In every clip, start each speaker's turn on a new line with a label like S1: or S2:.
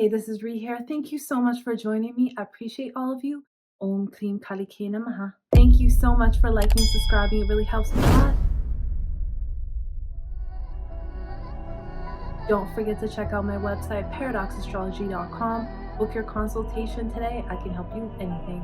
S1: Hey, this is Ree here. Thank you so much for joining me. I appreciate all of you. Om Klim Kali Ke Namaha. Thank you so much for liking and subscribing. It really helps me a lot. Don't forget to check out my website, paradoxastrology.com. Book your consultation today. I can help you with anything.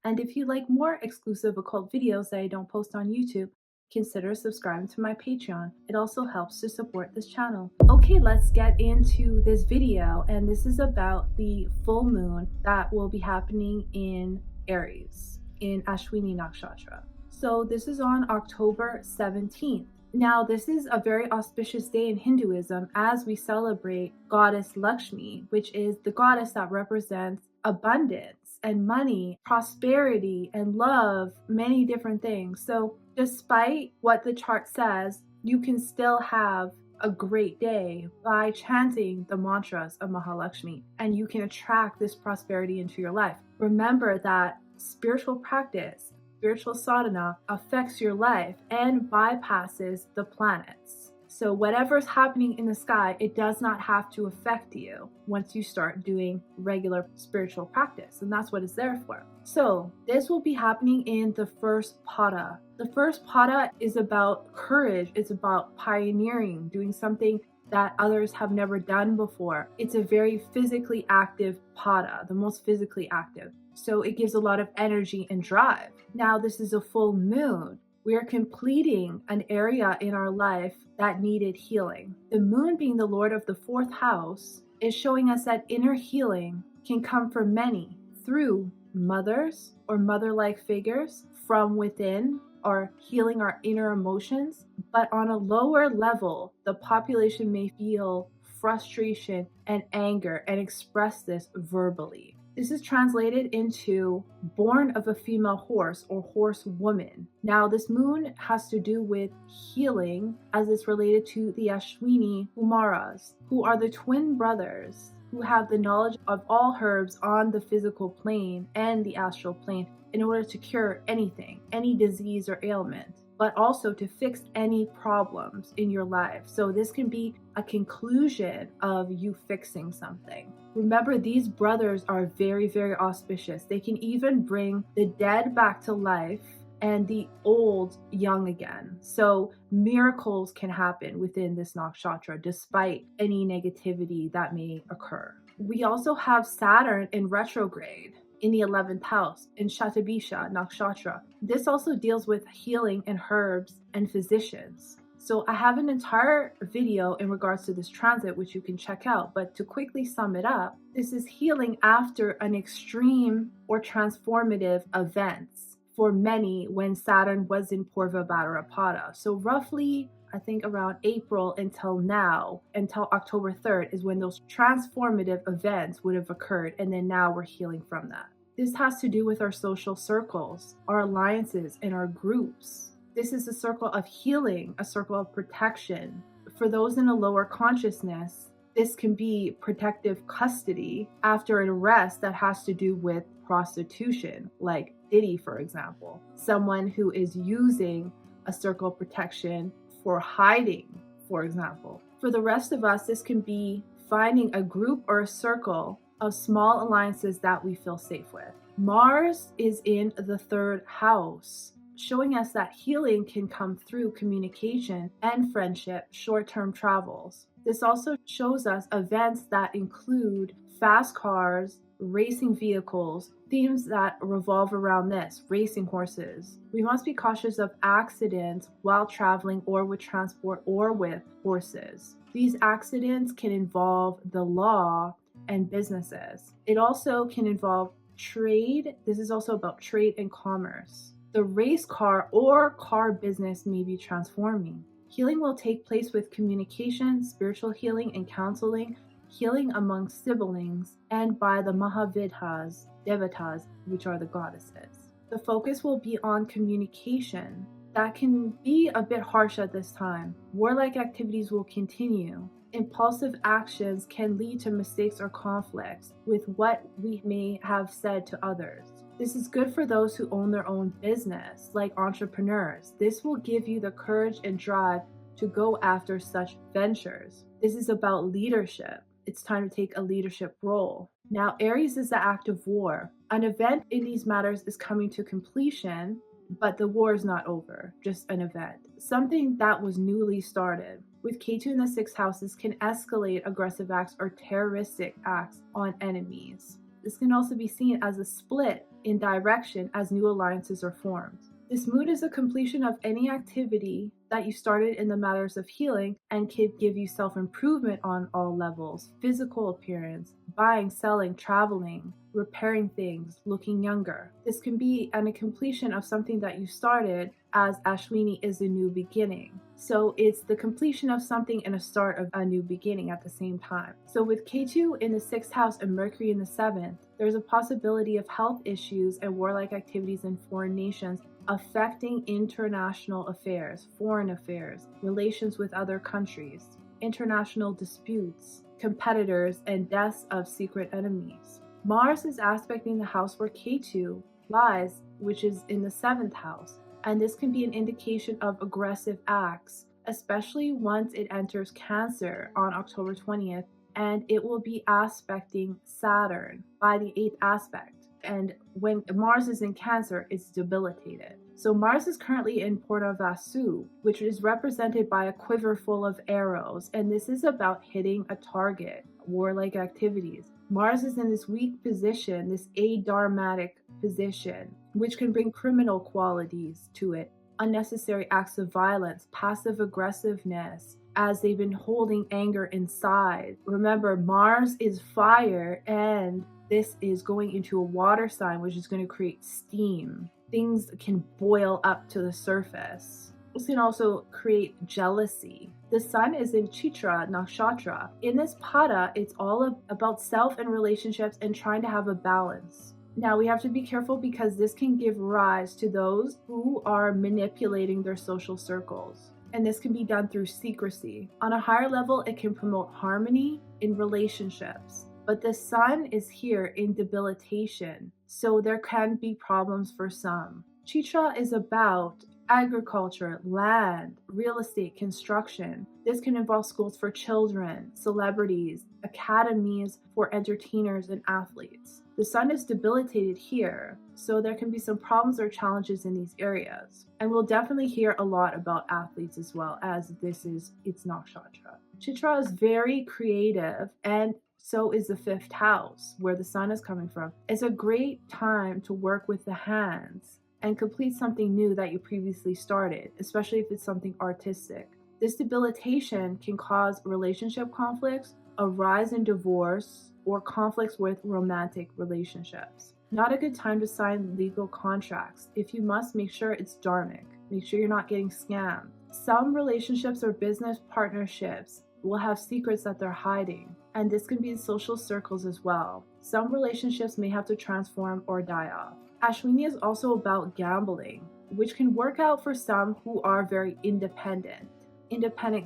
S1: And if you like more exclusive occult videos that I don't post on YouTube, consider subscribing to my Patreon. It also helps to support this channel. Okay, let's get into this video, and this is about the full moon that will be happening in Aries, in Ashwini Nakshatra. So this is on October 17th. Now, this is a very auspicious day in Hinduism as we celebrate Goddess Lakshmi, which is the goddess that represents abundance and money, prosperity, and love, many different things. So despite what the chart says, you can still have a great day by chanting the mantras of Mahalakshmi, and you can attract this prosperity into your life. Remember that spiritual practice, spiritual sadhana affects your life and bypasses the planets. So whatever's happening in the sky, it does not have to affect you once you start doing regular spiritual practice. And that's what it's there for. So this will be happening in the first pada. The first pada is about courage. It's about pioneering, doing something that others have never done before. It's a very physically active pada, the most physically active. So it gives a lot of energy and drive. Now this is a full moon. We are completing an area in our life that needed healing. The moon, being the lord of the fourth house, is showing us that inner healing can come for many through mothers or mother-like figures from within, or healing our inner emotions. But on a lower level, the population may feel frustration and anger and express this verbally. This is translated into born of a female horse or horse woman. Now, this moon has to do with healing as it's related to the Ashwini Kumaras, who are the twin brothers who have the knowledge of all herbs on the physical plane and the astral plane in order to cure anything, any disease or ailment, but also to fix any problems in your life. So this can be a conclusion of you fixing something. Remember, these brothers are very, very auspicious. They can even bring the dead back to life and the old young again. So miracles can happen within this nakshatra despite any negativity that may occur. We also have Saturn in retrograde in the 11th house in Shatabisha Nakshatra. This also deals with healing and herbs and physicians. So I have an entire video in regards to this transit, which you can check out. But to quickly sum it up, this is healing after an extreme or transformative events for many when Saturn was in Purva Bhadrapada. So roughly, I think around April until now, until October 3rd is when those transformative events would have occurred. And then now we're healing from that. This has to do with our social circles, our alliances, and our groups. This is a circle of healing, a circle of protection. For those in a lower consciousness, this can be protective custody after an arrest that has to do with prostitution, like Diddy, for example. Someone who is using a circle of protection for hiding, for example. For the rest of us, this can be finding a group or a circle of small alliances that we feel safe with. Mars is in the third house, showing us that healing can come through communication and friendship, short-term travels. This also shows us events that include fast cars, racing vehicles, themes that revolve around this, racing horses. We must be cautious of accidents while traveling or with transport or with horses. These accidents can involve the law and businesses. It also can involve trade. This is also about trade and commerce. The race car or car business may be transforming. Healing will take place with communication, spiritual healing and counseling, healing among siblings, and by the Mahavidhas, Devatas, which are the goddesses. The focus will be on communication. That can be a bit harsh at this time. Warlike activities will continue. Impulsive actions can lead to mistakes or conflicts with what we may have said to others. This is good for those who own their own business, like entrepreneurs. This will give you the courage and drive to go after such ventures. This is about leadership. it's time to take a leadership role. Now, Aries is the act of war. An event in these matters is coming to completion, but the war is not over, just an event. Something that was newly started. With K2 in the 6th house, this can escalate aggressive acts or terroristic acts on enemies. This can also be seen as a split in direction as new alliances are formed. This mood is a completion of any activity that you started in the matters of healing and can give you self-improvement on all levels: physical appearance, buying, selling, traveling, repairing things, looking younger. This can be a completion of something that you started, as Ashwini is a new beginning. So it's the completion of something and a start of a new beginning at the same time. So with K2 in the 6th house and Mercury in the 7th, there's a possibility of health issues and warlike activities in foreign nations affecting international affairs, foreign affairs, relations with other countries, international disputes, competitors, and deaths of secret enemies. Mars is aspecting the house where K2 lies, which is in the 7th house, and this can be an indication of aggressive acts, especially once it enters Cancer on October 20th, and it will be aspecting Saturn by the 8th aspect. And when Mars is in Cancer, it's debilitated. So Mars is currently in Porta Vasu, which is represented by a quiver full of arrows, and this is about hitting a target, warlike activities. Mars is in this weak position, this adarmatic position, which can bring criminal qualities to it, unnecessary acts of violence, passive aggressiveness, as they've been holding anger inside. Remember, Mars is fire, and this is going into a water sign, which is going to create steam. Things can boil up to the surface. This can also create jealousy. The sun is in Chitra Nakshatra. In this pada, it's all about self and relationships and trying to have a balance. Now, we have to be careful because this can give rise to those who are manipulating their social circles. And this can be done through secrecy. On a higher level, it can promote harmony in relationships. But the sun is here in debilitation, so there can be problems for some. Chitra is about agriculture, land, real estate, construction. This can involve schools for children, celebrities, academies for entertainers and athletes. The sun is debilitated here, so there can be some problems or challenges in these areas. And we'll definitely hear a lot about athletes as well, as it's nakshatra. Chitra is very creative, and so is the 5th house, where the sun is coming from. It's a great time to work with the hands and complete something new that you previously started, especially if it's something artistic. This debilitation can cause relationship conflicts, a rise in divorce, or conflicts with romantic relationships. Not a good time to sign legal contracts. If you must, make sure it's dharmic. Make sure you're not getting scammed. Some relationships or business partnerships will have secrets that they're hiding, and this can be in social circles as well. Some relationships may have to transform or die off. Ashwini is also about gambling, which can work out for some who are very independent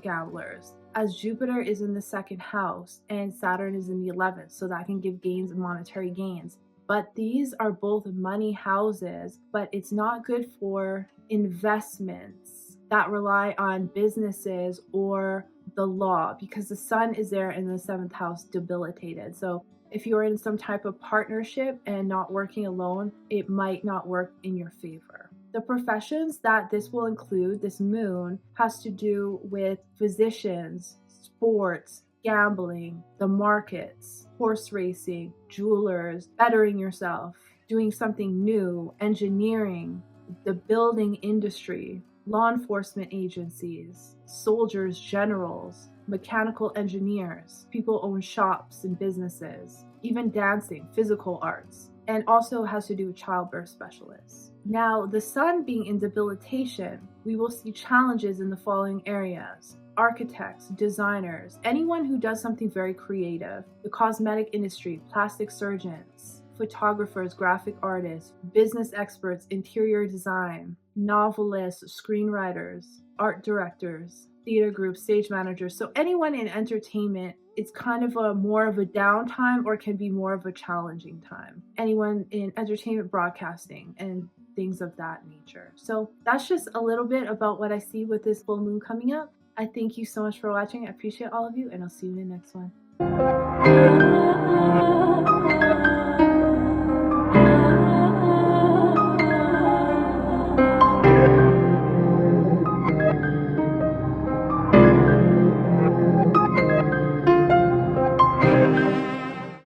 S1: gamblers, as Jupiter is in the 2nd house and Saturn is in the 11th, so that can give gains, monetary gains. But these are both money houses, but it's not good for investments that rely on businesses or the law, because the sun is there in the 7th house debilitated. So if you're in some type of partnership and not working alone, it might not work in your favor. The professions that this will include, this moon, has to do with physicians, sports, gambling, the markets, horse racing, jewelers, bettering yourself, doing something new, engineering, the building industry, law enforcement agencies, soldiers, generals, mechanical engineers, people own shops and businesses, even dancing, physical arts, and also has to do with childbirth specialists. Now, the sun being in debilitation, we will see challenges in the following areas: architects, designers, anyone who does something very creative, the cosmetic industry, plastic surgeons, photographers, graphic artists, business experts, interior design, novelists, screenwriters, art directors, theater groups, stage managers. So anyone in entertainment, it's kind of more of a downtime, or can be more of a challenging time. Anyone in entertainment broadcasting and things of that nature. So that's just a little bit about what I see with this full moon coming up. I thank you so much for watching. I appreciate all of you, and I'll see you in the next one. Ah.